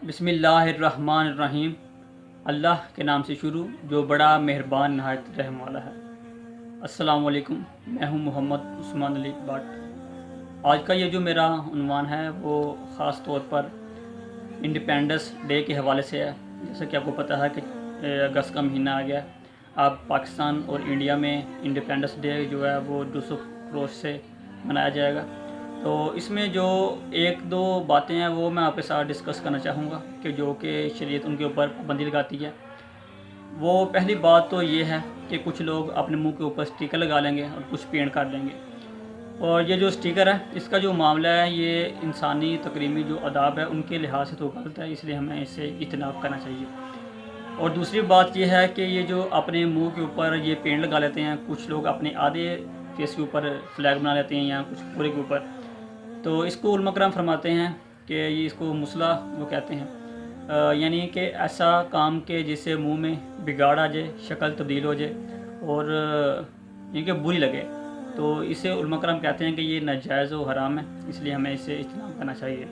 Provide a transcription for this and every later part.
بسم اللہ الرحمن الرحیم۔ اللہ کے نام سے شروع جو بڑا مہربان نہایت رحم والا ہے۔ السلام علیکم، میں ہوں محمد عثمان علی بٹ۔ آج کا یہ جو میرا عنوان ہے وہ خاص طور پر انڈیپینڈنس ڈے کے حوالے سے ہے۔ جیسا کہ آپ کو پتہ ہے کہ اگست کا مہینہ آ گیا۔ اب پاکستان اور انڈیا میں انڈیپینڈنس ڈے جو ہے وہ جوش سے منایا جائے گا۔ تو اس میں جو ایک دو باتیں ہیں وہ میں آپ کے ساتھ ڈسکس کرنا چاہوں گا کہ جو کہ شریعت ان کے اوپر پابندی لگاتی ہے۔ وہ پہلی بات تو یہ ہے کہ کچھ لوگ اپنے منہ کے اوپر سٹیکر لگا لیں گے اور کچھ پینٹ کر دیں گے، اور یہ جو سٹیکر ہے اس کا جو معاملہ ہے یہ انسانی تکریمی جو آداب ہے ان کے لحاظ سے تو غلط ہے، اس لیے ہمیں اس سے اجتناب کرنا چاہیے۔ اور دوسری بات یہ ہے کہ یہ جو اپنے منہ کے اوپر یہ پینٹ لگا لیتے ہیں، کچھ لوگ اپنے آدھے فیس کے اوپر فلیگ بنا لیتے ہیں یا کچھ پورے کے اوپر، تو اس کو علماء کرام فرماتے ہیں کہ یہ اس کو مسلح وہ کہتے ہیں، یعنی کہ ایسا کام کہ جس سے منہ میں بگاڑ آ جائے، شکل تبدیل ہو جائے اور یعنی کہ بری لگے، تو اسے علماء کرام کہتے ہیں کہ یہ ناجائز و حرام ہے، اس لیے ہمیں اسے اجتناب کرنا چاہیے۔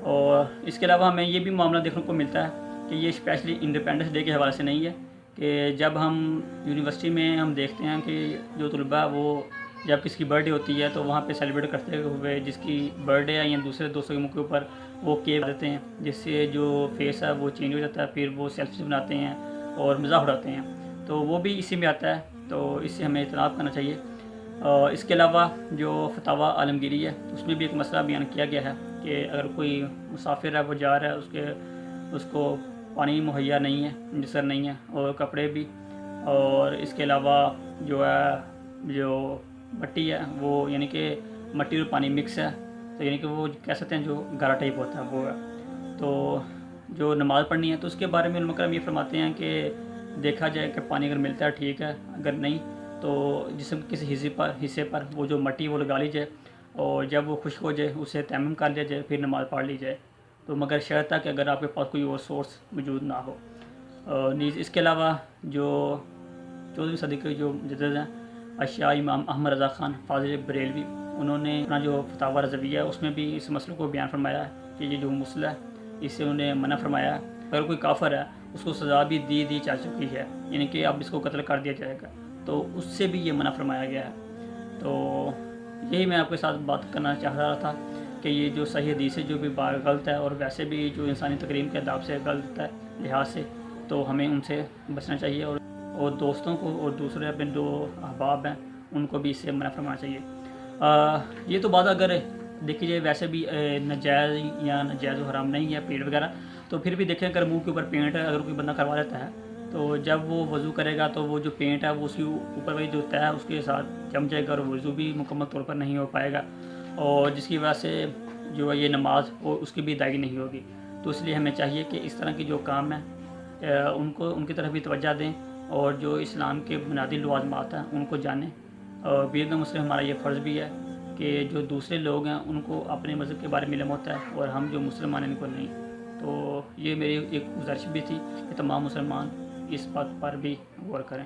اور اس کے علاوہ ہمیں یہ بھی معاملہ دیکھنے کو ملتا ہے کہ یہ اسپیشلی انڈیپینڈنس ڈے کے حوالے سے نہیں ہے کہ جب ہم یونیورسٹی میں ہم دیکھتے ہیں کہ جو طلباء وہ جب کسی کی برتھ ڈے ہوتی ہے تو وہاں پہ سیلیبریٹ کرتے ہوئے جس کی برتھ ڈے ہے یا دوسرے دوستوں کے منہ کے اوپر وہ کیک دیتے ہیں، جس سے جو فیس ہے وہ چینج ہو جاتا ہے، پھر وہ سیلفیز بناتے ہیں اور مزاح اڑاتے ہیں، تو وہ بھی اسی میں آتا ہے، تو اس سے ہمیں اجتناب کرنا چاہیے۔ اس کے علاوہ جو فتاویٰ عالمگیری ہے اس میں بھی ایک مسئلہ بیان کیا گیا ہے کہ اگر کوئی مسافر ہے وہ جا رہا ہے، اس کو پانی مہیا نہیں ہے، میسر نہیں ہے اور کپڑے بھی، اور اس کے علاوہ جو ہے جو مٹی ہے وہ یعنی کہ مٹی اور پانی مکس ہے، تو یعنی کہ وہ کہہ سکتے ہیں جو گارا ٹائپ ہوتا ہے وہ ہے، تو جو نماز پڑھنی ہے تو اس کے بارے میں علماء کرام یہ فرماتے ہیں کہ دیکھا جائے کہ پانی اگر ملتا ہے ٹھیک ہے، اگر نہیں تو جسم کے کسی حصے پر وہ جو مٹی وہ لگا لی جائے، اور جب وہ خشک ہو جائے اسے تیمم کر لیا جائے، پھر نماز پڑھ لی جائے، تو مگر شرط ہے کہ اگر آپ کے پاس کوئی اور سورس موجود نہ ہو۔ نیز اس کے علاوہ جو 14ویں صدی کے جو مجدد ہیں اشیاء امام احمد رضا خان فاضل بریلوی، انہوں نے اپنا جو فتاویٰ رضویہ ہے اس میں بھی اس مسئلے کو بیان فرمایا ہے کہ یہ جو مسئلہ ہے اس سے انہیں منع فرمایا ہے، اگر کوئی کافر ہے اس کو سزا بھی دی جا چکی ہے، یعنی کہ اب اس کو قتل کر دیا جائے گا، تو اس سے بھی یہ منع فرمایا گیا ہے۔ تو یہی میں آپ کے ساتھ بات کرنا چاہ رہا تھا کہ یہ جو صحیح حدیث ہے جو بھی غلط ہے، اور ویسے بھی جو انسانی تکریم کے آداب سے غلط ہے لحاظ سے، تو ہمیں ان سے بچنا چاہیے، اور دوستوں کو اور دوسرے اپنے جو احباب ہیں ان کو بھی اس سے منع فرمانا چاہیے۔ یہ تو بات اگر دیکھی جائے ویسے بھی ناجائز یا ناجائز و حرام نہیں ہے پینٹ وغیرہ، تو پھر بھی دیکھیں اگر منہ کے اوپر پینٹ ہے اگر کوئی بندہ کروا لیتا ہے تو جب وہ وضو کرے گا تو وہ جو پینٹ ہے وہ اس کے اوپر والی جو تہ ہے اس کے ساتھ جم جائے گا اور وضو بھی مکمل طور پر نہیں ہو پائے گا، اور جس کی وجہ سے جو ہے یہ نماز وہ اس کی بھی ادائیگی نہیں ہوگی۔ تو اس لیے ہمیں چاہیے کہ اس طرح کی جو کام ہے ان کی طرف بھی توجہ دیں، اور جو اسلام کے بنیادی لوازمات ہیں ان کو جانیں، اور بیگ مسلم ہمارا یہ فرض بھی ہے کہ جو دوسرے لوگ ہیں ان کو اپنے مذہب کے بارے میں علم ہوتا ہے اور ہم جو مسلمان ہیں ان کو نہیں۔ تو یہ میری ایک گزارش بھی تھی کہ تمام مسلمان اس بات پر بھی غور کریں۔